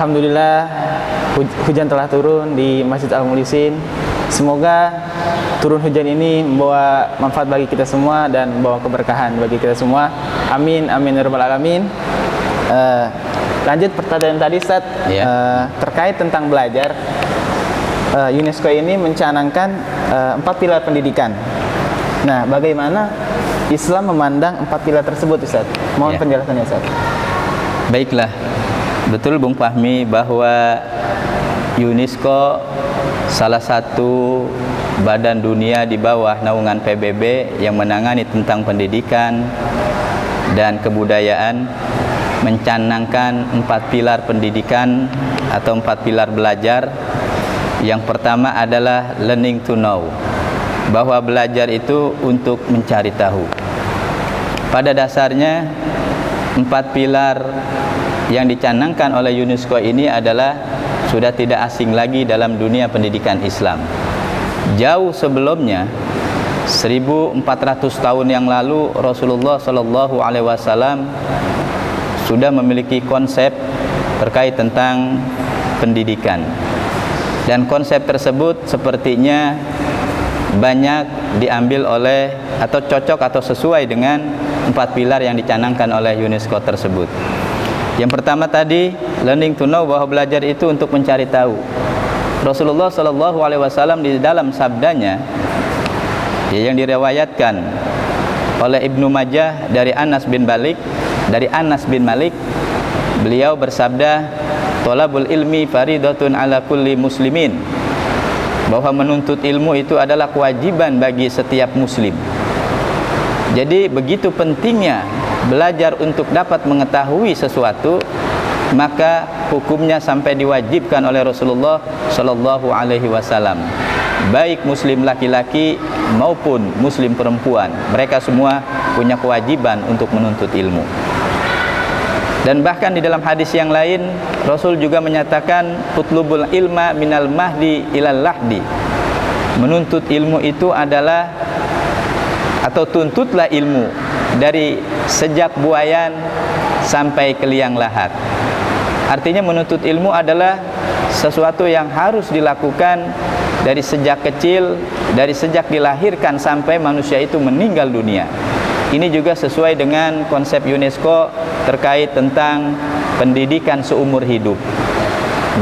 Alhamdulillah hujan telah turun di Masjid Al-Mulisin. Semoga turun hujan ini membawa manfaat bagi kita semua dan membawa keberkahan bagi kita semua. Amin, amin ya rabbal alamin. Lanjut pertanyaan tadi, Ustaz, terkait tentang belajar. UNESCO ini mencanangkan 4 pilar pendidikan. Nah, bagaimana Islam memandang 4 pilar tersebut, Ustaz? Mohon penjelasannya, Ustaz. Baiklah, betul Bung Fahmi bahwa UNESCO salah satu badan dunia di bawah naungan PBB yang menangani tentang pendidikan dan kebudayaan mencanangkan 4 pilar pendidikan atau 4 pilar belajar. Yang pertama adalah learning to know, bahwa belajar itu untuk mencari tahu. Pada dasarnya 4 pilar yang dicanangkan oleh UNESCO ini adalah sudah tidak asing lagi dalam dunia pendidikan Islam. Jauh sebelumnya, 1400 tahun yang lalu, Rasulullah Shallallahu Alaihi Wasallam sudah memiliki konsep terkait tentang pendidikan, dan konsep tersebut sepertinya banyak diambil oleh atau cocok atau sesuai dengan 4 pilar yang dicanangkan oleh UNESCO tersebut. Yang pertama tadi, learning to know, bahwa belajar itu untuk mencari tahu. Rasulullah Shallallahu Alaihi Wasallam di dalam sabdanya yang diriwayatkan oleh Ibnu Majah dari Anas bin Malik, beliau bersabda, "Thalabul ilmi faridatun ala kulli muslimin," bahwa menuntut ilmu itu adalah kewajiban bagi setiap muslim. Jadi begitu pentingnya belajar untuk dapat mengetahui sesuatu, maka hukumnya sampai diwajibkan oleh Rasulullah Shallallahu Alaihi Wasallam. Baik muslim laki-laki maupun muslim perempuan, mereka semua punya kewajiban untuk menuntut ilmu. Dan bahkan di dalam hadis yang lain, Rasul juga menyatakan, "Utlubul ilma minal mahdi ilal lahdi." Menuntut ilmu itu adalah, atau tuntutlah ilmu dari sejak buayan sampai ke liang lahat. Artinya menuntut ilmu adalah sesuatu yang harus dilakukan dari sejak kecil, dari sejak dilahirkan sampai manusia itu meninggal dunia. Ini juga sesuai dengan konsep UNESCO terkait tentang pendidikan seumur hidup.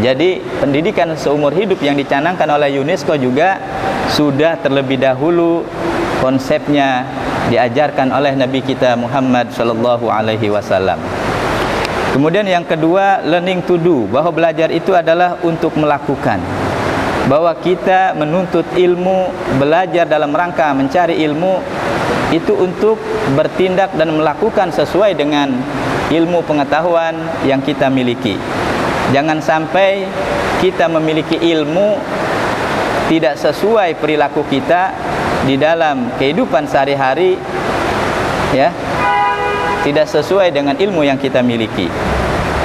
Jadi pendidikan seumur hidup yang dicanangkan oleh UNESCO juga sudah terlebih dahulu konsepnya diajarkan oleh Nabi kita Muhammad Sallallahu Alaihi Wasallam. Kemudian yang kedua, learning to do, bahwa belajar itu adalah untuk melakukan, bahwa kita menuntut ilmu, belajar dalam rangka mencari ilmu itu untuk bertindak dan melakukan sesuai dengan ilmu pengetahuan yang kita miliki. Jangan sampai kita memiliki ilmu tidak sesuai perilaku kita di dalam kehidupan sehari-hari, ya, tidak sesuai dengan ilmu yang kita miliki.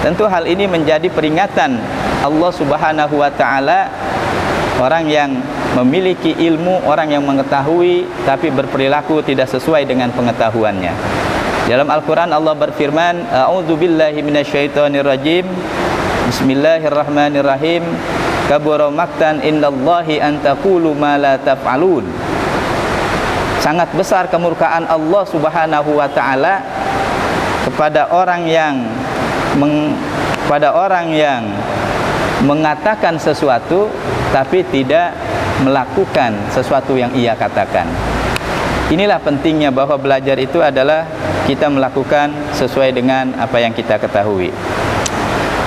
Tentu hal ini menjadi peringatan Allah Subhanahu wa Ta'ala. Orang yang memiliki ilmu, orang yang mengetahui tapi berperilaku tidak sesuai dengan pengetahuannya. Dalam Al-Quran Allah berfirman, "A'udzubillahi minasyaitonirrajim. Bismillahirrahmanirrahim. Kabura maktan indallahi an taqulu ma la taf'alun." Sangat besar kemurkaan Allah Subhanahu wa Ta'ala kepada orang yang mengatakan sesuatu tapi tidak melakukan sesuatu yang ia katakan. Inilah pentingnya bahwa belajar itu adalah kita melakukan sesuai dengan apa yang kita ketahui.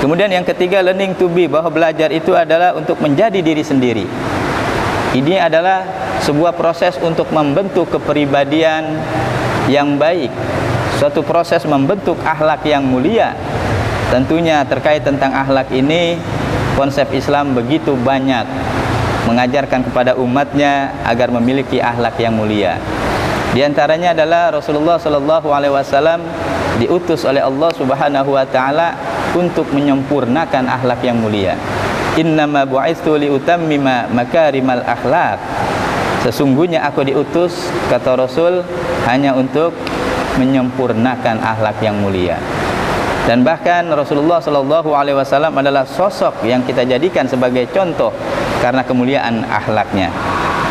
Kemudian yang ketiga, learning to be, bahwa belajar itu adalah untuk menjadi diri sendiri. Ini adalah sebuah proses untuk membentuk kepribadian yang baik, suatu proses membentuk akhlak yang mulia. Tentunya terkait tentang akhlak ini, konsep Islam begitu banyak mengajarkan kepada umatnya agar memiliki akhlak yang mulia. Di antaranya adalah Rasulullah Shallallahu Alaihi Wasallam diutus oleh Allah Subhanahu Wa Ta'ala untuk menyempurnakan akhlak yang mulia. Innama bu'itsu liutammima makarimal akhlak. Sesungguhnya aku diutus, kata Rasul, hanya untuk menyempurnakan akhlak yang mulia. Dan bahkan Rasulullah Shallallahu Alaihi Wasallam adalah sosok yang kita jadikan sebagai contoh karena kemuliaan akhlaknya.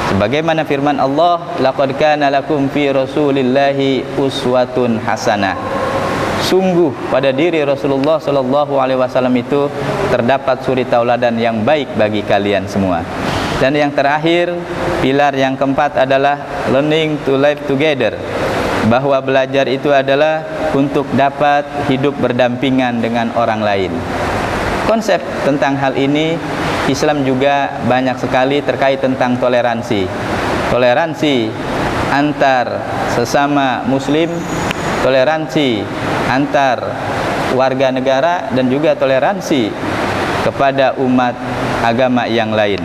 Sebagaimana firman Allah, laqad kana lakum fi Rasulillahi uswatun hasanah. Sungguh pada diri Rasulullah Shallallahu Alaihi Wasallam itu terdapat suri tauladan yang baik bagi kalian semua. Dan yang terakhir, pilar yang keempat adalah learning to live together, bahwa belajar itu adalah untuk dapat hidup berdampingan dengan orang lain. Konsep tentang hal ini Islam juga banyak sekali terkait tentang toleransi. Toleransi antar sesama muslim, toleransi antar warga negara, dan juga toleransi kepada umat agama yang lain.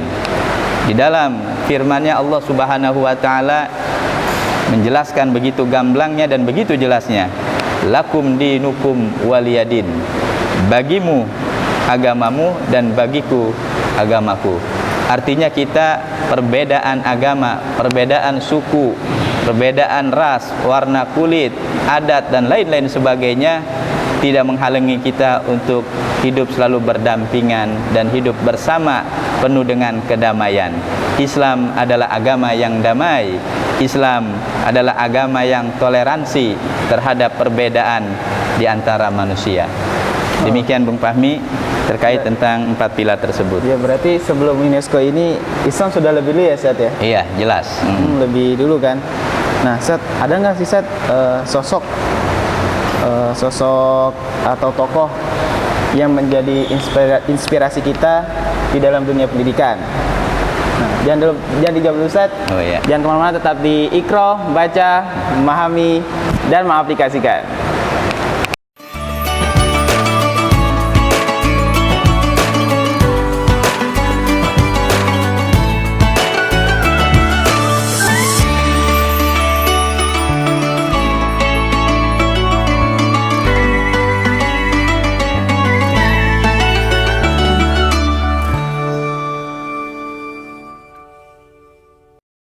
Di dalam firman-Nya Allah Subhanahu wa taala menjelaskan begitu gamblangnya dan begitu jelasnya. Lakum dinukum waliyadin. Bagimu agamamu dan bagiku agamaku. Artinya kita perbedaan agama, perbedaan suku, perbedaan ras, warna kulit, adat dan lain-lain sebagainya tidak menghalangi kita untuk hidup selalu berdampingan dan hidup bersama penuh dengan kedamaian. Islam adalah agama yang damai. Islam adalah agama yang toleransi terhadap perbedaan di antara manusia. Demikian Bung Fahmi terkait tentang 4 pilar tersebut. Ya, berarti sebelum UNESCO ini Islam sudah lebih dulu ya, Ustaz ya? Iya, jelas. Lebih dulu kan. Nah, Ustaz, ada nggak sih Ustaz sosok atau tokoh yang menjadi inspirasi kita di dalam dunia pendidikan? Nah, jangan dijawab dulu, Ustaz. Oh iya. Jangan kemana-mana, tetap di Iqra, baca, memahami, dan mengaplikasikan.